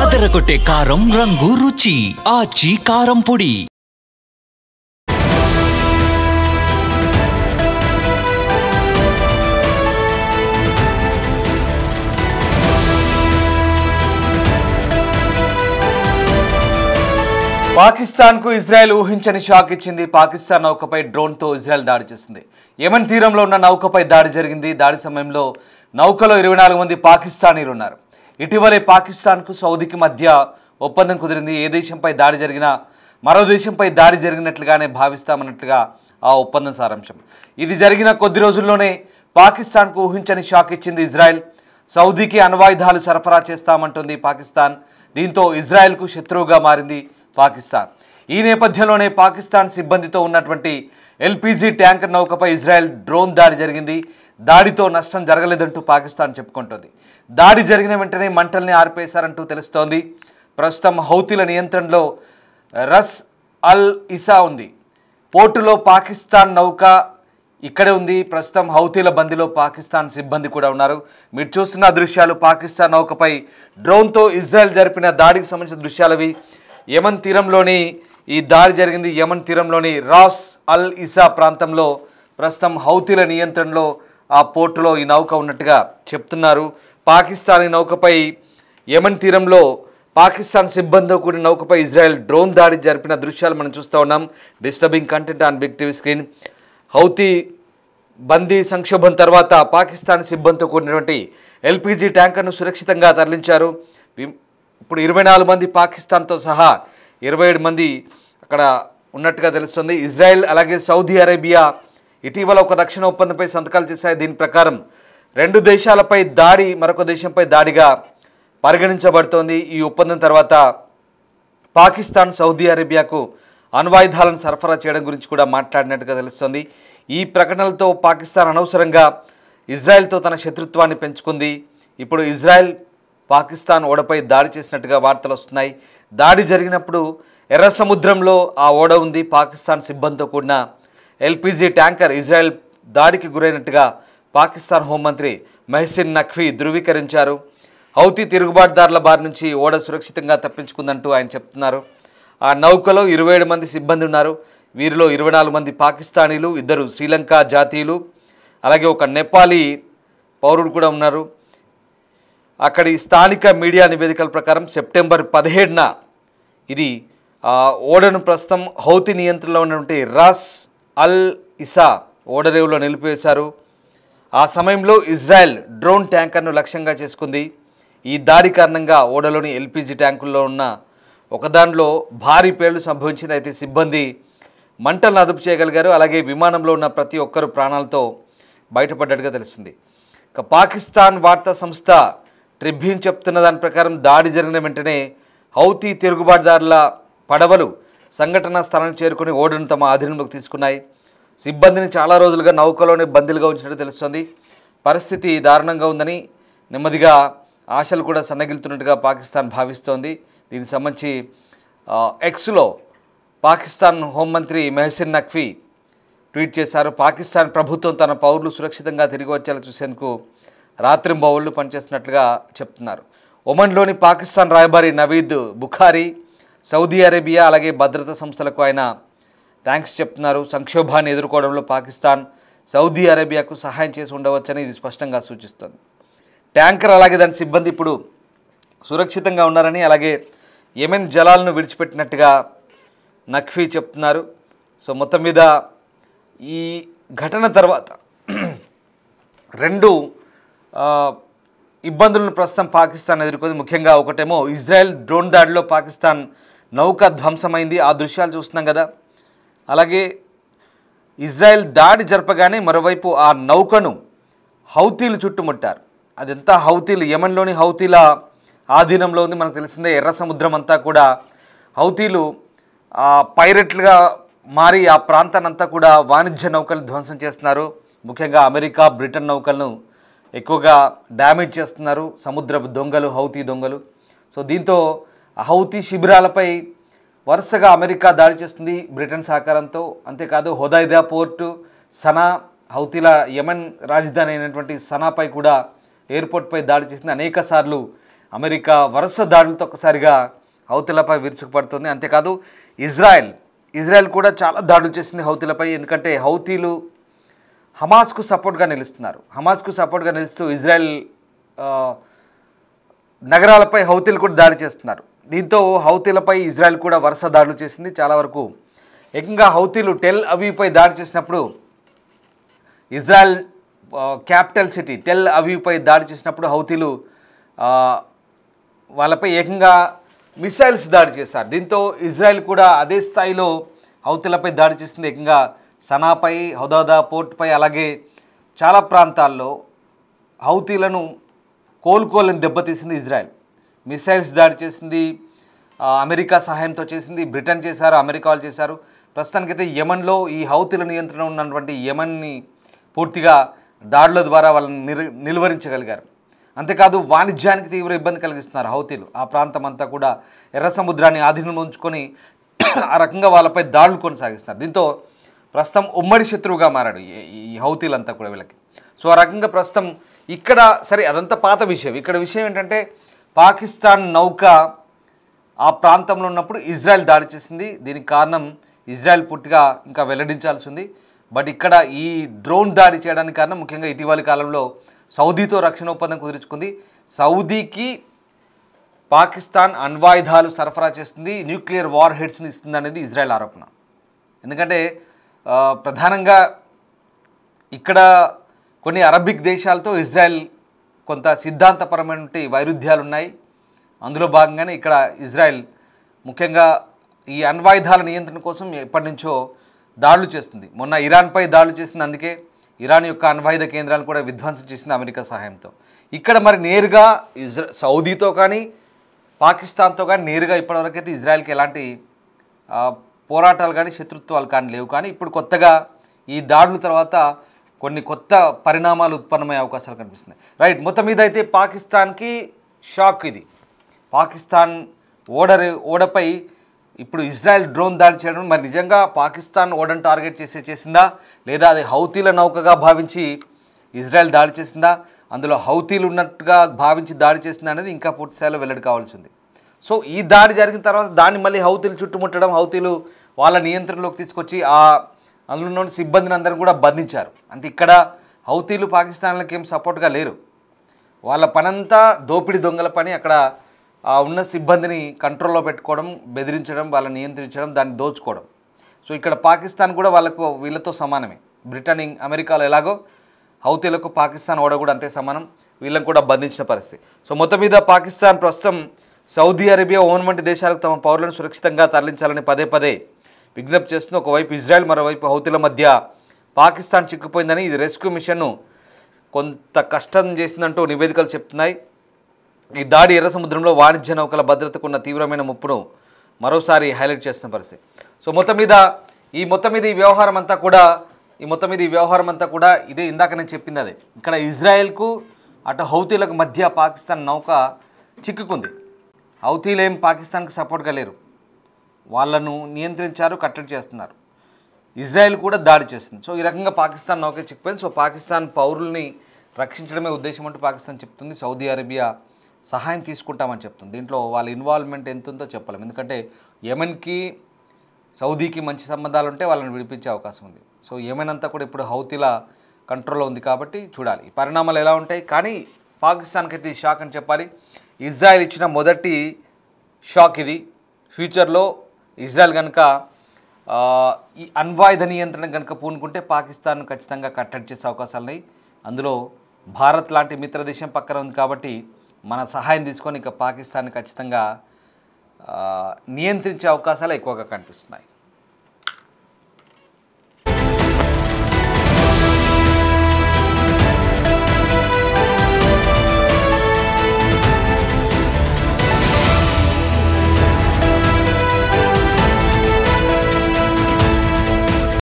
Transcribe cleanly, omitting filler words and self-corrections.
అదరగొట్టే కారం రంగు రుచి ఆచి కారం పొడి. పాకిస్తాన్కు ఇజ్రాయెల్ ఊహించని షాక్ ఇచ్చింది. పాకిస్తాన్ నౌకపై డ్రోన్తో ఇజ్రాయెల్ దాడి చేసింది. యెమెన్ తీరంలో ఉన్న నౌకపై దాడి జరిగింది. దాడి సమయంలో నౌకలో 24 మంది పాకిస్తానీలు ఉన్నారు. ఇటీవలే పాకిస్తాన్కు సౌదీకి మధ్య ఒప్పందం కుదిరింది. ఏ దేశంపై దాడి జరిగినా మరో దేశంపై దాడి జరిగినట్లుగానే భావిస్తామన్నట్లుగా ఆ ఒప్పందం సారాంశం. ఇది జరిగిన కొద్ది రోజుల్లోనే పాకిస్తాన్కు ఊహించని షాక్ ఇచ్చింది ఇజ్రాయెల్. సౌదీకి అణ్వాయుధాలు సరఫరా చేస్తామంటుంది పాకిస్తాన్. దీంతో ఇజ్రాయెల్కు శత్రువుగా మారింది పాకిస్తాన్. ఈ నేపథ్యంలోనే పాకిస్తాన్ సిబ్బందితో ఉన్నటువంటి ఎల్పీజీ ట్యాంకర్ నౌకపై ఇజ్రాయెల్ డ్రోన్ దాడి జరిగింది. దాడితో నష్టం జరగలేదంటూ పాకిస్తాన్ చెప్పుకుంటోంది. దాడి జరిగిన వెంటనే మంటల్ని ఆర్పేశారంటూ తెలుస్తోంది. ప్రస్తుతం హౌతీల నియంత్రణలో రస్ అల్ ఇసా ఉంది. పోర్టులో పాకిస్తాన్ నౌక ఇక్కడే ఉంది. ప్రస్తుతం హౌతీల బందీలో పాకిస్తాన్ సిబ్బంది కూడా ఉన్నారు. మీరు చూస్తున్న దృశ్యాలు పాకిస్తాన్ నౌకపై డ్రోన్తో ఇజ్రాయెల్ జరిపిన దాడికి సంబంధించిన దృశ్యాలవి. యెమెన్ తీరంలోని ఈ దాడి జరిగింది. యెమెన్ తీరంలోని రాస్ అల్ ఇసా ప్రాంతంలో ప్రస్తుతం హౌతీల నియంత్రణలో ఆ పోర్టులో ఈ నౌక ఉన్నట్టుగా చెప్తున్నారు. పాకిస్తానీ నౌకపై యెమెన్ తీరంలో పాకిస్తాన్ సిబ్బందితో కూడిన నౌకపై ఇజ్రాయెల్ డ్రోన్ దాడి జరిపిన దృశ్యాలు మనం చూస్తూ ఉన్నాం. Disturbing content on big TV screen. Houthi బందీ సంక్షోభం తర్వాత పాకిస్తాన్ సిబ్బందితో కూడినటువంటి ఎల్పీజీ ట్యాంకర్ను సురక్షితంగా తరలించారు. ఇప్పుడు 24 మంది పాకిస్తాన్తో సహా 27 మంది అక్కడ ఉన్నట్టుగా తెలుస్తుంది. ఇజ్రాయెల్ అలాగే సౌదీ అరేబియా ఇటీవల ఒక రక్షణ ఒప్పందంపై సంతకాలు చేశాయి. దీని ప్రకారం 2 దేశాలపై దాడి మరొక దేశంపై దాడిగా పరిగణించబడుతోంది. ఈ ఒప్పందం తర్వాత పాకిస్తాన్ సౌదీ అరేబియాకు అణ్వాయుధాలను సరఫరా చేయడం గురించి కూడా మాట్లాడినట్టుగా తెలుస్తోంది. ఈ ప్రకటనలతో పాకిస్తాన్ అనవసరంగా ఇజ్రాయెల్తో తన శత్రుత్వాన్ని పెంచుకుంది. ఇప్పుడు ఇజ్రాయెల్ పాకిస్తాన్ ఓడపై దాడి చేసినట్టుగా వార్తలు వస్తున్నాయి. దాడి జరిగినప్పుడు ఎర్ర సముద్రంలో ఆ ఓడ ఉంది. పాకిస్తాన్ సిబ్బందితో కూడిన ఎల్పీజీ ట్యాంకర్ ఇజ్రాయెల్ దాడికి గురైనట్టుగా పాకిస్తాన్ హోంమంత్రి మెహసిన్ నఖ్వీ ధృవీకరించారు. హౌతీ తిరుగుబాటుదారుల బారి నుంచి ఓడ సురక్షితంగా తప్పించుకుందంటూ ఆయన చెప్తున్నారు. ఆ నౌకలో 27 మంది సిబ్బంది ఉన్నారు. వీరిలో 24 మంది పాకిస్తానీలు, 2 శ్రీలంక జాతీయులు, అలాగే ఒక నేపాలీ పౌరుడు కూడా ఉన్నారు. అక్కడి స్థానిక మీడియా నివేదికల ప్రకారం సెప్టెంబర్ 17న ఇది ఓడను ప్రస్తుతం హౌతీ నియంత్రణలో ఉన్నటువంటి రాస్ అల్ ఇసా ఓడరేవులో నిలిపివేశారు. ఆ సమయంలో ఇజ్రాయెల్ డ్రోన్ ట్యాంకర్ను లక్ష్యంగా చేసుకుంది. ఈ దాడి కారణంగా ఓడలోని ఎల్పీజీ ట్యాంకుల్లో ఉన్న ఒకదానిలో భారీ పేలుడు సంభవించింది. అయితే సిబ్బంది మంటలను అదుపు చేయగలిగారు. అలాగే విమానంలో ఉన్న ప్రతి ఒక్కరూ ప్రాణాలతో బయటపడ్డట్టుగా తెలుస్తుంది. ఇక పాకిస్తాన్ వార్తా సంస్థ ట్రిబ్యూన్ చెప్తున్న దాని ప్రకారం దాడి జరిగిన వెంటనే హౌతీ తిరుగుబాటుదారుల పడవలు సంఘటనా స్థలానికి చేరుకుని ఓడను తమ ఆధీనంలోకి తీసుకున్నాయి. సిబ్బందిని చాలా రోజులుగా నౌకలోనే బందీలుగా ఉంచినట్టు తెలుస్తోంది. పరిస్థితి దారుణంగా ఉందని నెమ్మదిగా ఆశలు కూడా సన్నగిలుతున్నట్టుగా పాకిస్తాన్ భావిస్తోంది. దీనికి సంబంధించి ఎక్స్లో పాకిస్తాన్ హోంమంత్రి మెహసిన్ నఖ్వీ ట్వీట్ చేశారు. పాకిస్తాన్ ప్రభుత్వం తన పౌరులు సురక్షితంగా తిరిగి వచ్చేలా చూసేందుకు రాత్రింబవళ్లు పనిచేస్తున్నట్లుగా చెప్తున్నారు. ఒమన్లోని పాకిస్తాన్ రాయబారి నవీద్ బుఖారీ సౌదీ అరేబియా అలాగే భద్రతా సంస్థలకు ఆయన థ్యాంక్స్ చెప్తున్నారు. సంక్షోభాన్ని ఎదుర్కోవడంలో పాకిస్తాన్ సౌదీ అరేబియాకు సహాయం చేసి ఉండవచ్చని ఇది స్పష్టంగా సూచిస్తుంది. ట్యాంకర్ అలాగే దాని సిబ్బంది ఇప్పుడు సురక్షితంగా ఉన్నారని, అలాగే యెమెన్ జలాలను విడిచిపెట్టినట్టుగా నఖ్వీ చెప్తున్నారు. సో మొత్తం మీద ఈ ఘటన తర్వాత 2 ఇబ్బందులను ప్రస్తుతం పాకిస్తాన్ ఎదుర్కొంది. ముఖ్యంగా ఒకటేమో ఇజ్రాయెల్ డ్రోన్ దాడిలో పాకిస్తాన్ నౌక ధ్వంసమైంది. ఆ దృశ్యాలు చూస్తున్నాం కదా. అలాగే ఇజ్రాయెల్ దాడి జరపగానే మరోవైపు ఆ నౌకను హౌతీలు చుట్టుముట్టారు. అదంతా హౌతీలు యెమెన్లోని హౌతీల ఆధీనంలో ఉంది. మనకు తెలిసిందే ఎర్ర సముద్రం అంతా కూడా హౌతీలు పైరట్లుగా మారి ఆ ప్రాంతాన్ని అంతా కూడా వాణిజ్య నౌకలు ధ్వంసం చేస్తున్నారు. ముఖ్యంగా అమెరికా, బ్రిటన్ నౌకలను ఎక్కువగా డ్యామేజ్ చేస్తున్నారు సముద్రపు దొంగలు, హౌతీ దొంగలు. సో దీంతో హౌతీ శిబిరాలపై వరుసగా అమెరికా దాడి చేస్తుంది బ్రిటన్ సహకారంతో. అంతేకాదు హుదైదా పోర్టు, సనా, హౌతీల యెమెన్ రాజధాని అయినటువంటి సనాపై కూడా ఎయిర్పోర్ట్పై దాడి చేసింది. అనేక సార్లు అమెరికా వరుస దాడులతో ఒక్కసారిగా హౌతీలపై విరుచుకుపడుతుంది. అంతేకాదు ఇజ్రాయెల్ కూడా చాలా దాడులు చేసింది హౌతీలపై. ఎందుకంటే హౌతీలు హమాస్కు సపోర్ట్గా నిలుస్తున్నారు. హమాస్కు సపోర్ట్గా నిలుస్తూ ఇజ్రాయెల్ నగరాలపై హౌతీలు కూడా దాడి చేస్తున్నారు. దీంతో హౌతీలపై ఇజ్రాయెల్ కూడా వరుస దాడులు చేసింది. చాలా వరకు ఏకంగా హౌతీలు టెల్ అవీవ్పై దాడి చేసినప్పుడు, ఇజ్రాయెల్ క్యాపిటల్ సిటీ టెల్ అవీవ్పై దాడి చేసినప్పుడు హౌతీలు వాళ్ళపై ఏకంగా మిసైల్స్ దాడి చేశారు. దీంతో ఇజ్రాయెల్ కూడా అదే స్థాయిలో హౌతీలపై దాడి చేసింది. ఏకంగా సనాపై, హుదైదా పోర్ట్పై, అలాగే చాలా ప్రాంతాల్లో హౌతీలను కోలుకోలేని దెబ్బతీసింది ఇజ్రాయెల్. మిసైల్స్ దాడి చేసింది, అమెరికా సహాయంతో చేసింది. బ్రిటన్ చేశారు, అమెరికా వాళ్ళు చేశారు. ప్రస్తుతానికైతే యెమెన్లో ఈ హౌతీల నియంత్రణ ఉన్నటువంటి యెమెన్ని పూర్తిగా దాడుల ద్వారా వాళ్ళని నిలువరించగలిగారు. అంతేకాదు వాణిజ్యానికి తీవ్ర ఇబ్బంది కలిగిస్తున్నారు హౌతీలు. ఆ ప్రాంతం అంతా కూడా ఎర్ర సముద్రాన్ని ఆధీనంలో ఉంచుకొని ఆ రకంగా వాళ్ళపై దాడులు కొనసాగిస్తున్నారు. దీంతో ప్రస్తుతం ఉమ్మడి శత్రువుగా మారాడు ఈ హౌతీలంతా కూడా వీళ్ళకి. సో ఆ రకంగా ప్రస్తుతం ఇక్కడ సరే అదంతా పాత విషయం. ఇక్కడ విషయం ఏంటంటే పాకిస్తాన్ నౌక ఆ ప్రాంతంలో ఉన్నప్పుడు ఇజ్రాయెల్ దాడి చేసింది. దీనికి కారణం ఇజ్రాయెల్ పూర్తిగా ఇంకా వెల్లడించాల్సి ఉంది. బట్ ఇక్కడ ఈ డ్రోన్ దాడి చేయడానికి కారణం ముఖ్యంగా ఇటీవలి కాలంలో సౌదీతో రక్షణ ఒప్పందం కుదుర్చుకుంది. సౌదీకి పాకిస్తాన్ అణ్వాయుధాలు సరఫరా చేస్తుంది, న్యూక్లియర్ వార్ హెడ్స్ని ఇస్తుంది అనేది ఇజ్రాయెల్ ఆరోపణ. ఎందుకంటే ప్రధానంగా ఇక్కడ కొన్ని అరబిక్ దేశాలతో ఇజ్రాయెల్ కొంత సిద్ధాంతపరమైన వైరుధ్యాలు ఉన్నాయి. అందులో భాగంగానే ఇక్కడ ఇజ్రాయెల్ ముఖ్యంగా ఈ అణ్వాయుధాల నియంత్రణ కోసం ఎప్పటి నుంచో దాడులు చేస్తుంది. మొన్న ఇరాన్పై దాడులు చేసింది. అందుకే ఇరాన్ యొక్క అణ్వాయుధ కేంద్రాలను కూడా విధ్వంసం చేసింది అమెరికా సహాయంతో. ఇక్కడ మరి నేరుగా సౌదీతో కానీ పాకిస్తాన్తో కానీ నేరుగా ఇప్పటివరకైతే ఇజ్రాయెల్కి ఎలాంటి పోరాటాలు కానీ శత్రుత్వాలు కానీ లేవు. కానీ ఇప్పుడు కొత్తగా ఈ దాడుల తర్వాత కొన్ని కొత్త పరిణామాలు ఉత్పన్నమయ్యే అవకాశాలు కనిపిస్తున్నాయి. రైట్, మొత్తం మీద అయితే పాకిస్తాన్కి షాక్ ఇది. పాకిస్తాన్ ఓడపై ఇప్పుడు ఇజ్రాయెల్ డ్రోన్ దాడి చేయడం మరి నిజంగా పాకిస్తాన్ ఓడను టార్గెట్ చేసిందా, లేదా అది హౌతీల నౌకగా భావించి ఇజ్రాయెల్ దాడి చేసిందా, అందులో హౌతీలు ఉన్నట్టుగా భావించి దాడి చేసిందా అనేది ఇంకా పూర్తి స్థాయిలో వెల్లడి కావాల్సి ఉంది. సో ఈ దాడి జరిగిన తర్వాత దాన్ని మళ్ళీ హౌతీలు చుట్టుముట్టడం, హౌతీలు వాళ్ళ నియంత్రణలోకి తీసుకొచ్చి అందులో ఉన్న సిబ్బందిని అందరం కూడా బంధించారు. అంటే ఇక్కడ హౌతీలు పాకిస్తాన్లకి ఏం సపోర్ట్గా లేరు. వాళ్ళ పనంతా దోపిడీ దొంగల పని. అక్కడ ఉన్న సిబ్బందిని కంట్రోల్లో పెట్టుకోవడం, బెదిరించడం, వాళ్ళని నియంత్రించడం, దాన్ని దోచుకోవడం. సో ఇక్కడ పాకిస్తాన్ కూడా వీళ్ళతో సమానమే. బ్రిటన్, అమెరికాలో ఎలాగో హౌతీలకు పాకిస్తాన్ ఓడ కూడా అంతే సమానం. వీళ్ళని కూడా బంధించిన పరిస్థితి. సో మొత్తం మీద పాకిస్తాన్ ప్రస్తుతం సౌదీ అరేబియా, ఓమన్ వంటి దేశాలకు తమ పౌరులను సురక్షితంగా తరలించాలని పదే పదే విజ్ఞప్తి చేస్తుంది. ఒకవైపు ఇజ్రాయెల్, మరోవైపు హౌతీల మధ్య పాకిస్తాన్ చిక్కుపోయిందని, ఇది రెస్క్యూ మిషన్ను కొంత కష్టం చేసిందంటూ నివేదికలు చెప్తున్నాయి. ఈ దాడి ఎర్ర సముద్రంలో వాణిజ్య నౌకల భద్రతకు ఉన్న తీవ్రమైన ముప్పును మరోసారి హైలైట్ చేస్తున్న పరిస్థితి. సో మొత్తం మీద ఈ వ్యవహారం అంతా కూడా ఇదే ఇందాక నేను చెప్పింది అదే. ఇక్కడ ఇజ్రాయెల్కు అటు హౌతీలకు మధ్య పాకిస్తాన్ నౌక చిక్కుకుంది. హౌతీలు ఏం పాకిస్తాన్కి సపోర్ట్గా లేరు. వాళ్ళను నియంత్రించారు, కట్టడి చేస్తున్నారు. ఇజ్రాయెల్ కూడా దాడి చేస్తుంది. సో ఈ రకంగా పాకిస్తాన్ నౌక చిక్కిపోయింది. సో పాకిస్తాన్ పౌరుల్ని రక్షించడమే ఉద్దేశం అంటూ పాకిస్తాన్ చెప్తుంది. సౌదీ అరేబియా సహాయం తీసుకుంటామని చెప్తుంది. దీంట్లో వాళ్ళ ఇన్వాల్వ్మెంట్ ఎంత ఉందో చెప్పలేము. ఎందుకంటే యెమెన్కి సౌదీకి మంచి సంబంధాలు ఉంటే వాళ్ళని విడిపించే అవకాశం ఉంది. సో యెమెన్ అంతా కూడా ఇప్పుడు హౌతీల కంట్రోల్లో ఉంది కాబట్టి చూడాలి ఈ పరిణామాలు ఎలా ఉంటాయి. కానీ పాకిస్తాన్కి అయితే ఈ షాక్ అని చెప్పాలి. ఇజ్రాయెల్ ఇచ్చిన మొదటి షాక్ ఇది. ఫ్యూచర్లో ఇజ్రాయెల్ కనుక ఈ అణ్వాయుధ నియంత్రణ కనుక పూనుకుంటే పాకిస్తాన్ ఖచ్చితంగా కట్టడి చేసే అవకాశాలు ఉన్నాయి. అందులో భారత్ లాంటి మిత్ర దేశం పక్కన ఉంది కాబట్టి మన సహాయం తీసుకొని ఇక పాకిస్తాన్ ఖచ్చితంగా నియంత్రించే అవకాశాలు ఎక్కువగా కనిపిస్తున్నాయి.